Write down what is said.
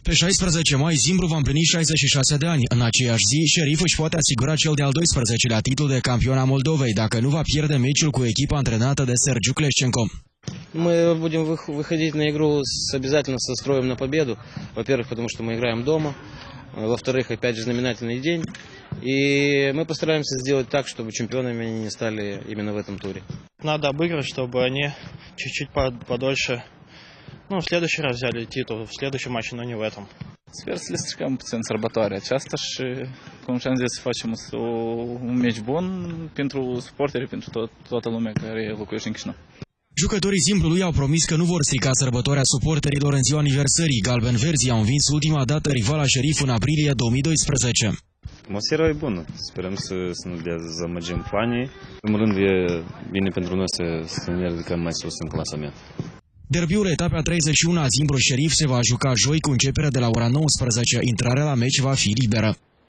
Pe 16 mai, Zimbru va împlini 66 de ani. În aceeași zi, Sheriff își poate asigura cel de-al 12-lea titlu de campion a Moldovei, dacă nu va pierde meciul cu echipa antrenată de Sergiu Клещенко. Мы будем выходить на игру обязательно со строем на победу. Во-первых, потому что мы играем дома. Во-вторых, опять же, знаменательный день. И мы постараемся сделать так, чтобы чемпионами они не стали именно в этом туре. Надо обыграть, чтобы они чуть-чуть подольше, в следующий раз взяли титул, в следующем матче, но не в этом. Sper să le stricăm puțin sărbătoarea aceasta și, cum și-am zis, să facem un meci bun pentru suporteri, pentru toată lumea care locuiește în Chișinău. Jucătorii Zimbrului au promis că nu vor strica sărbătoarea suporterilor în ziua aniversării. Galben-verzii au învins ultima dată rivala Sheriff în aprilie 2012. Atmosfera e bună. Sperăm să nu dezamăgim fanii. În primul rând e bine pentru noi să ne ridicăm mai sus în clasament. Derbiul etapei 31 a Zimbru-Sheriff se va juca joi cu începerea de la ora 19. Intrarea la meci va fi liberă.